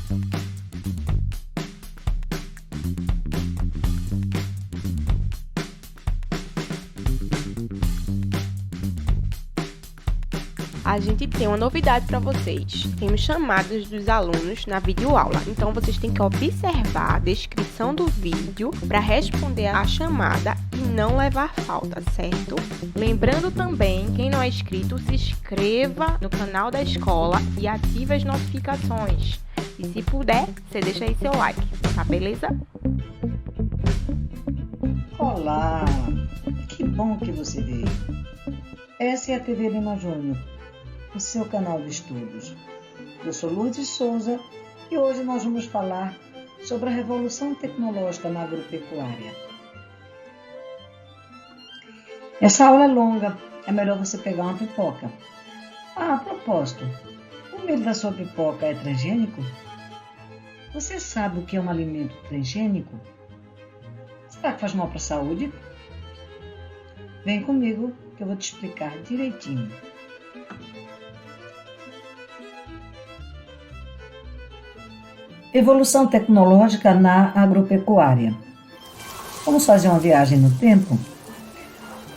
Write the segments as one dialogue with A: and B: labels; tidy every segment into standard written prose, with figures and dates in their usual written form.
A: A gente tem uma novidade para vocês. Temos chamadas dos alunos na videoaula. Então, vocês têm que observar a descrição do vídeo para responder a chamada e não levar falta, certo? Lembrando também, quem não é inscrito, se inscreva no canal da escola e ative as notificações. E se puder, você deixa aí seu like, tá beleza?
B: Olá, que bom que você veio. Essa é a TV Lima Júnior, o seu canal de estudos. Eu sou Lourdes Souza e hoje nós vamos falar sobre a revolução tecnológica na agropecuária. Essa aula é longa, é melhor você pegar uma pipoca. A propósito, o milho da sua pipoca é transgênico? Você sabe o que é um alimento transgênico? Será que faz mal para a saúde? Vem comigo que eu vou te explicar direitinho. Evolução tecnológica na agropecuária. Vamos fazer uma viagem no tempo?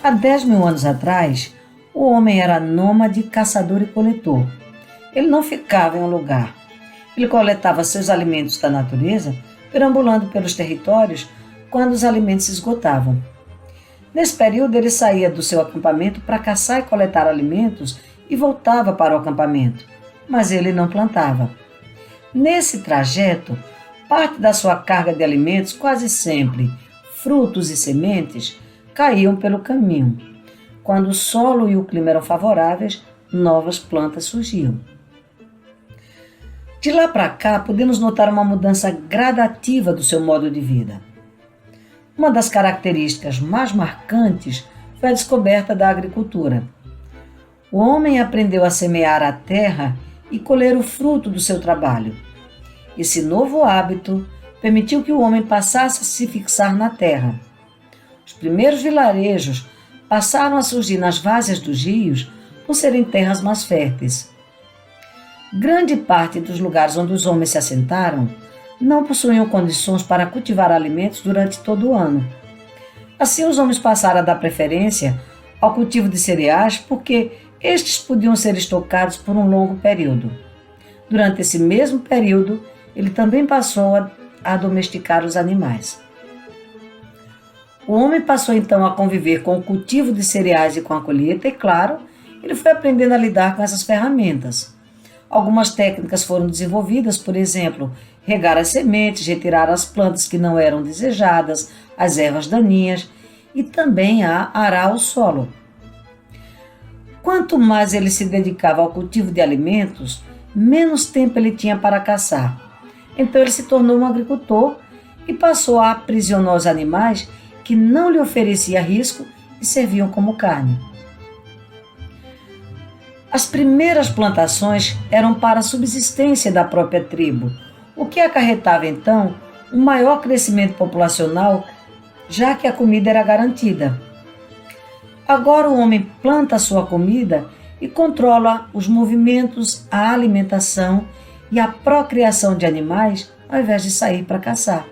B: Há 10 mil anos atrás, o homem era nômade, caçador e coletor. Ele não ficava em um lugar. Ele coletava seus alimentos da natureza, perambulando pelos territórios quando os alimentos se esgotavam. Nesse período, ele saía do seu acampamento para caçar e coletar alimentos e voltava para o acampamento, mas ele não plantava. Nesse trajeto, parte da sua carga de alimentos, quase sempre frutos e sementes, caíam pelo caminho. Quando o solo e o clima eram favoráveis, novas plantas surgiam. De lá para cá, podemos notar uma mudança gradativa do seu modo de vida. Uma das características mais marcantes foi a descoberta da agricultura. O homem aprendeu a semear a terra e colher o fruto do seu trabalho. Esse novo hábito permitiu que o homem passasse a se fixar na terra. Os primeiros vilarejos passaram a surgir nas várzeas dos rios por serem terras mais férteis. Grande parte dos lugares onde os homens se assentaram não possuíam condições para cultivar alimentos durante todo o ano. Assim, os homens passaram a dar preferência ao cultivo de cereais porque estes podiam ser estocados por um longo período. Durante esse mesmo período, ele também passou a domesticar os animais. O homem passou então a conviver com o cultivo de cereais e com a colheita e, claro, ele foi aprendendo a lidar com essas ferramentas. Algumas técnicas foram desenvolvidas, por exemplo, regar as sementes, retirar as plantas que não eram desejadas, as ervas daninhas e também a arar o solo. Quanto mais ele se dedicava ao cultivo de alimentos, menos tempo ele tinha para caçar. Então ele se tornou um agricultor e passou a aprisionar os animais que não lhe ofereciam risco e serviam como carne. As primeiras plantações eram para a subsistência da própria tribo, o que acarretava então um maior crescimento populacional, já que a comida era garantida. Agora o homem planta a sua comida e controla os movimentos, a alimentação e a procriação de animais ao invés de sair para caçar.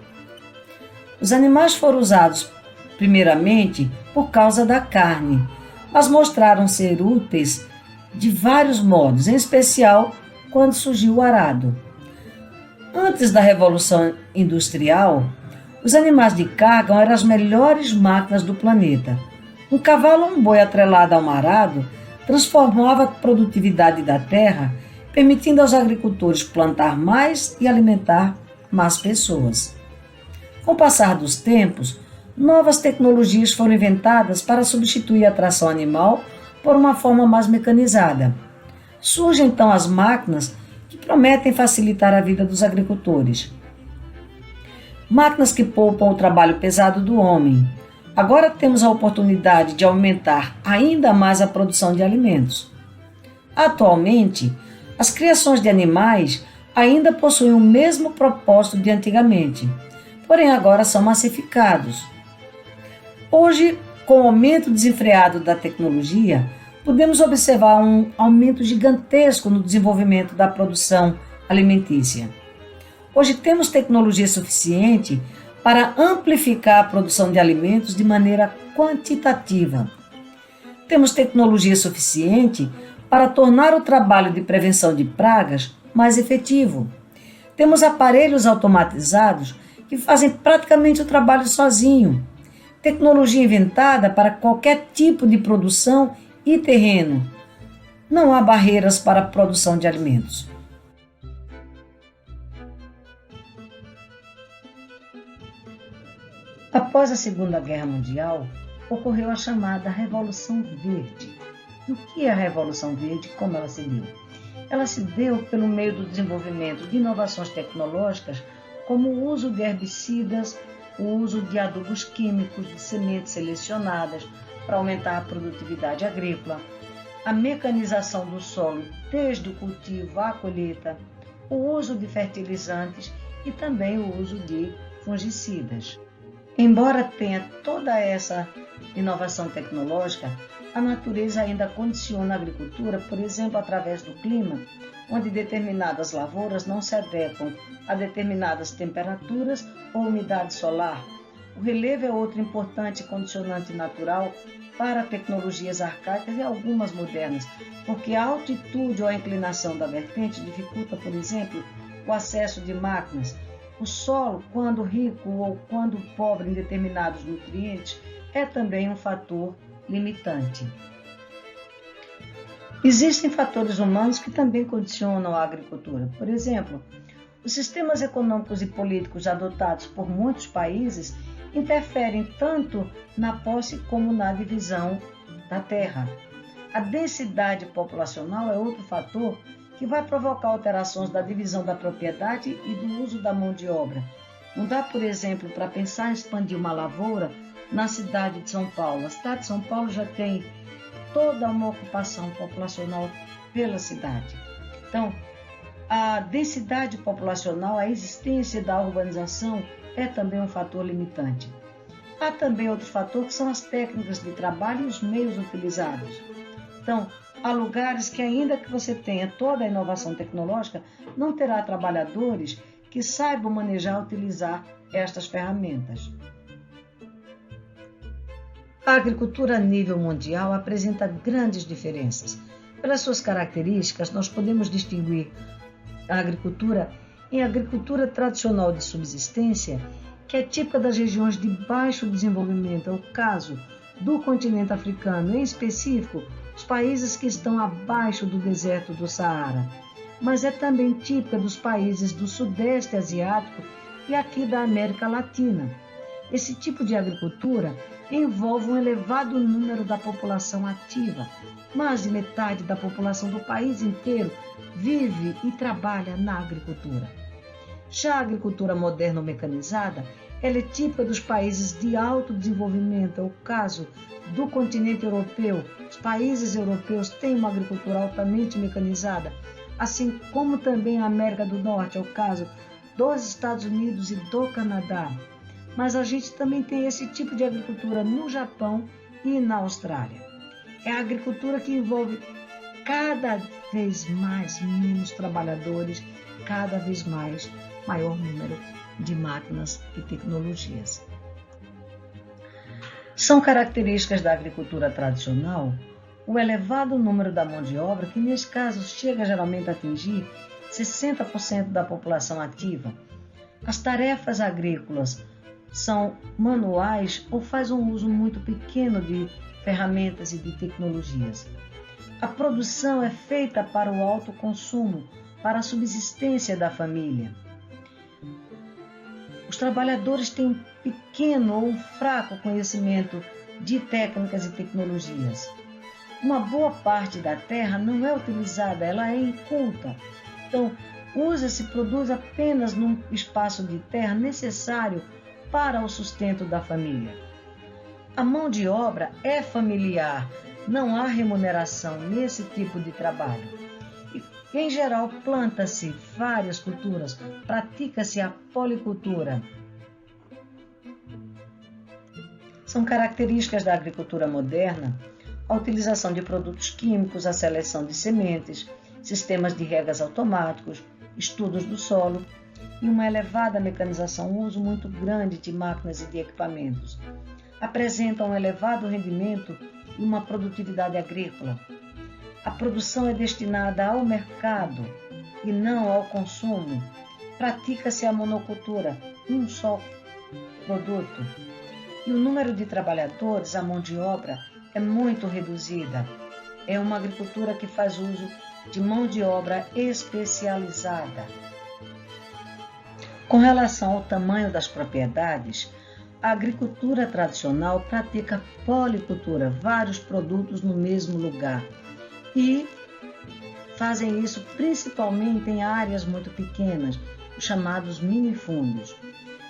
B: Os animais foram usados primeiramente por causa da carne, mas mostraram ser úteis de vários modos, em especial quando surgiu o arado. Antes da Revolução Industrial, os animais de carga eram as melhores máquinas do planeta. Um cavalo ou um boi atrelado a um arado transformava a produtividade da terra, permitindo aos agricultores plantar mais e alimentar mais pessoas. Com o passar dos tempos, novas tecnologias foram inventadas para substituir a tração animal por uma forma mais mecanizada. Surgem então as máquinas que prometem facilitar a vida dos agricultores. Máquinas que poupam o trabalho pesado do homem. Agora temos a oportunidade de aumentar ainda mais a produção de alimentos. Atualmente, as criações de animais ainda possuem o mesmo propósito de antigamente, porém agora são massificados. Hoje, com o aumento desenfreado da tecnologia, podemos observar um aumento gigantesco no desenvolvimento da produção alimentícia. Hoje temos tecnologia suficiente para amplificar a produção de alimentos de maneira quantitativa. Temos tecnologia suficiente para tornar o trabalho de prevenção de pragas mais efetivo. Temos aparelhos automatizados que fazem praticamente o trabalho sozinho. Tecnologia inventada para qualquer tipo de produção e terreno. Não há barreiras para a produção de alimentos. Após a Segunda Guerra Mundial, ocorreu a chamada Revolução Verde. E o que é a Revolução Verde e como ela se deu? Ela se deu pelo meio do desenvolvimento de inovações tecnológicas, como o uso de herbicidas, o uso de adubos químicos, de sementes selecionadas para aumentar a produtividade agrícola, a mecanização do solo desde o cultivo à colheita, o uso de fertilizantes e também o uso de fungicidas. Embora tenha toda essa inovação tecnológica, a natureza ainda condiciona a agricultura, por exemplo, através do clima, onde determinadas lavouras não se adequam a determinadas temperaturas ou umidade solar. O relevo é outro importante condicionante natural para tecnologias arcaicas e algumas modernas, porque a altitude ou a inclinação da vertente dificulta, por exemplo, o acesso de máquinas. O solo, quando rico ou quando pobre em determinados nutrientes, é também um fator limitante. Existem fatores humanos que também condicionam a agricultura. Por exemplo, os sistemas econômicos e políticos adotados por muitos países interferem tanto na posse como na divisão da terra. A densidade populacional é outro fator que vai provocar alterações da divisão da propriedade e do uso da mão de obra. Não dá, por exemplo, para pensar em expandir uma lavoura na cidade de São Paulo. A cidade de São Paulo já tem toda uma ocupação populacional pela cidade. Então, a densidade populacional, a existência da urbanização é também um fator limitante. Há também outro fator que são as técnicas de trabalho e os meios utilizados. Então, há lugares que, ainda que você tenha toda a inovação tecnológica, não terá trabalhadores que saibam manejar e utilizar estas ferramentas. A agricultura a nível mundial apresenta grandes diferenças. Pelas suas características, nós podemos distinguir a agricultura em agricultura tradicional de subsistência, que é típica das regiões de baixo desenvolvimento, é o caso do continente africano, em específico, os países que estão abaixo do deserto do Saara, mas é também típica dos países do Sudeste Asiático e aqui da América Latina. Esse tipo de agricultura envolve um elevado número da população ativa. Mais de metade da população do país inteiro vive e trabalha na agricultura. Já a agricultura moderna ou mecanizada, ela é típica dos países de alto desenvolvimento, é o caso do continente europeu. Os países europeus têm uma agricultura altamente mecanizada, assim como também a América do Norte, é o caso dos Estados Unidos e do Canadá. Mas a gente também tem esse tipo de agricultura no Japão e na Austrália. É a agricultura que envolve cada vez mais menos trabalhadores, cada vez mais maior número de máquinas e tecnologias. São características da agricultura tradicional o elevado número da mão de obra, que nesse caso chega geralmente a atingir 60% da população ativa. As tarefas agrícolas são manuais ou fazem um uso muito pequeno de ferramentas e de tecnologias. A produção é feita para o autoconsumo, para a subsistência da família. Os trabalhadores têm um pequeno ou um fraco conhecimento de técnicas e tecnologias. Uma boa parte da terra não é utilizada, ela é inculta. Então, produz apenas num espaço de terra necessário para o sustento da família. A mão de obra é familiar, não há remuneração nesse tipo de trabalho. E, em geral, planta-se várias culturas, pratica-se a policultura. São características da agricultura moderna a utilização de produtos químicos, a seleção de sementes, sistemas de regas automáticos, estudos do solo. e uma elevada mecanização, um uso muito grande de máquinas e de equipamentos. Apresentam um elevado rendimento e uma produtividade agrícola. A produção é destinada ao mercado e não ao consumo. Pratica-se a monocultura, um só produto. E o número de trabalhadores, a mão de obra, é muito reduzida. É uma agricultura que faz uso de mão de obra especializada. Com relação ao tamanho das propriedades, a agricultura tradicional pratica policultura, vários produtos no mesmo lugar, e fazem isso principalmente em áreas muito pequenas, os chamados minifundos.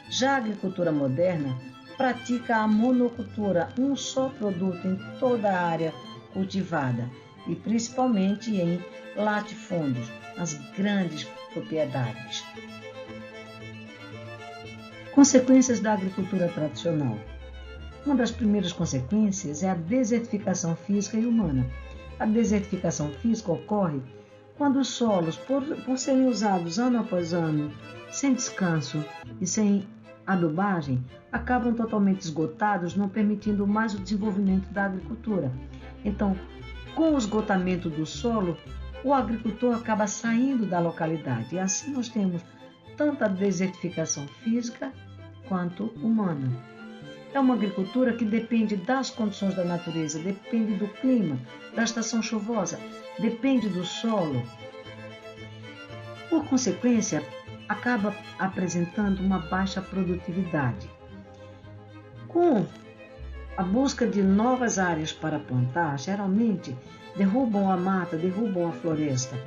B: Já a agricultura moderna pratica a monocultura, um só produto em toda a área cultivada, e principalmente em latifúndios, nas grandes propriedades. Consequências da agricultura tradicional. Uma das primeiras consequências é a desertificação física e humana. A desertificação física ocorre quando os solos, por serem usados ano após ano, sem descanso e sem adubagem, acabam totalmente esgotados, não permitindo mais o desenvolvimento da agricultura. Então, com o esgotamento do solo, o agricultor acaba saindo da localidade. E assim nós temos tanto a desertificação física quanto humana. É uma agricultura que depende das condições da natureza, depende do clima, da estação chuvosa, depende do solo. Por consequência, acaba apresentando uma baixa produtividade. Com a busca de novas áreas para plantar, geralmente derrubam a mata, derrubam a floresta,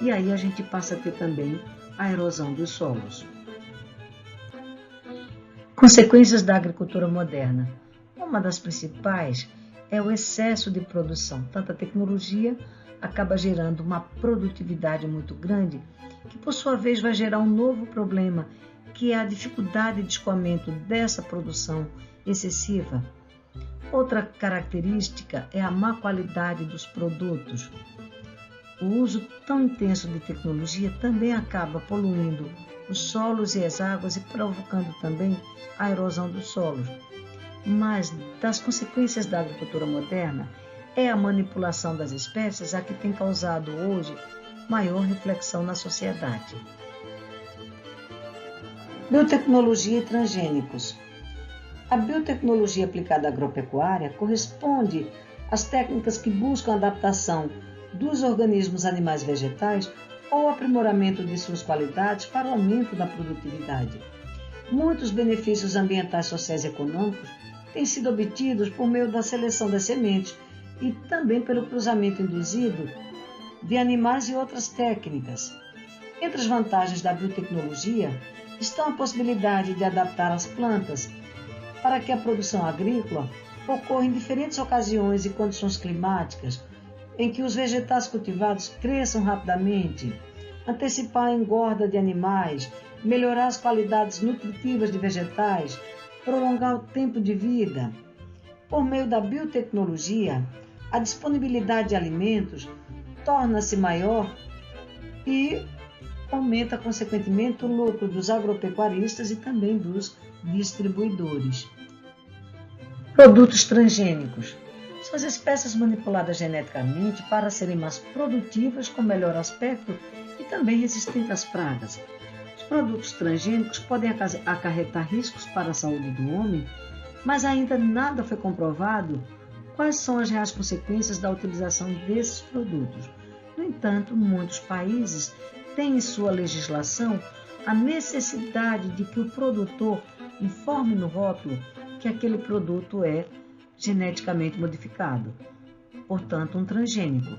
B: e aí a gente passa a ter também a erosão dos solos. Consequências da agricultura moderna. Uma das principais é o excesso de produção. Tanta tecnologia acaba gerando uma produtividade muito grande, que por sua vez vai gerar um novo problema, que é a dificuldade de escoamento dessa produção excessiva. Outra característica é a má qualidade dos produtos. O uso tão intenso de tecnologia também acaba poluindo os solos e as águas e provocando também a erosão dos solos. Mas das consequências da agricultura moderna é a manipulação das espécies a que tem causado hoje maior reflexão na sociedade. Biotecnologia e transgênicos. A biotecnologia aplicada à agropecuária corresponde às técnicas que buscam a adaptação dos organismos animais e vegetais ou aprimoramento de suas qualidades para o aumento da produtividade. Muitos benefícios ambientais, sociais e econômicos têm sido obtidos por meio da seleção das sementes e também pelo cruzamento induzido de animais e outras técnicas. Entre as vantagens da biotecnologia estão a possibilidade de adaptar as plantas para que a produção agrícola ocorra em diferentes ocasiões e condições climáticas, em que os vegetais cultivados cresçam rapidamente, antecipar a engorda de animais, melhorar as qualidades nutritivas de vegetais, prolongar o tempo de vida. Por meio da biotecnologia, a disponibilidade de alimentos torna-se maior e aumenta, consequentemente, o lucro dos agropecuaristas e também dos distribuidores. Produtos transgênicos. São as espécies manipuladas geneticamente para serem mais produtivas, com melhor aspecto e também resistentes às pragas. Os produtos transgênicos podem acarretar riscos para a saúde do homem, mas ainda nada foi comprovado quais são as reais consequências da utilização desses produtos. No entanto, muitos países têm em sua legislação a necessidade de que o produtor informe no rótulo que aquele produto é geneticamente modificado, portanto um transgênico.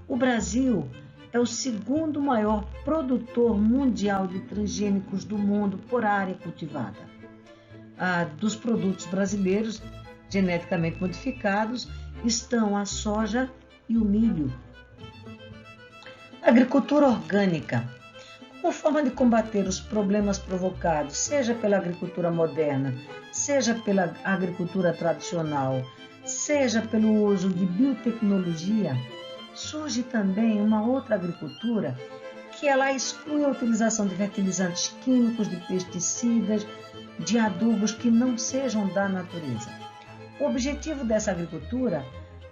B: O Brasil é o segundo maior produtor mundial de transgênicos do mundo por área cultivada. Dos produtos brasileiros geneticamente modificados estão a soja e o milho. Agricultura orgânica. Como forma de combater os problemas provocados, seja pela agricultura moderna, seja pela agricultura tradicional, seja pelo uso de biotecnologia, surge também uma outra agricultura que ela exclui a utilização de fertilizantes químicos, de pesticidas, de adubos que não sejam da natureza. O objetivo dessa agricultura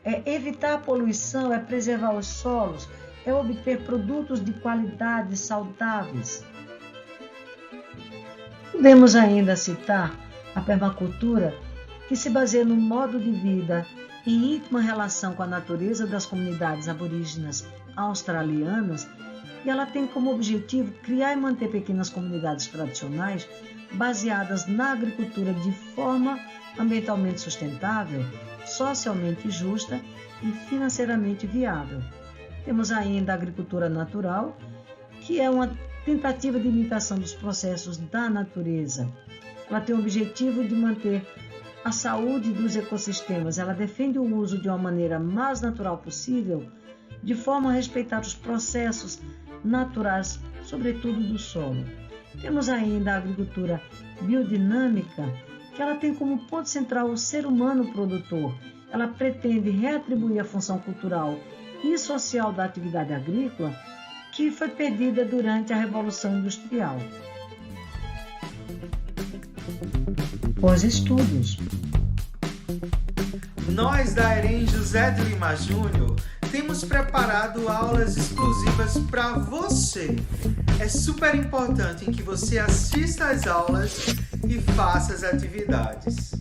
B: é evitar a poluição, é preservar os solos, é obter produtos de qualidade saudáveis. Podemos ainda citar a permacultura, que se baseia no modo de vida em íntima relação com a natureza das comunidades aborígenas australianas, e ela tem como objetivo criar e manter pequenas comunidades tradicionais baseadas na agricultura de forma ambientalmente sustentável, socialmente justa e financeiramente viável. Temos ainda a agricultura natural, que é uma tentativa de imitação dos processos da natureza. Ela tem o objetivo de manter a saúde dos ecossistemas. Ela defende o uso de uma maneira mais natural possível, de forma a respeitar os processos naturais, sobretudo do solo. Temos ainda a agricultura biodinâmica, que ela tem como ponto central o ser humano produtor. Ela pretende reatribuir a função cultural e social da atividade agrícola, que foi perdida durante a Revolução Industrial. Pós-estudos.
C: Nós da EREM José de Lima Júnior temos preparado aulas exclusivas para você. É super importante que você assista às aulas e faça as atividades.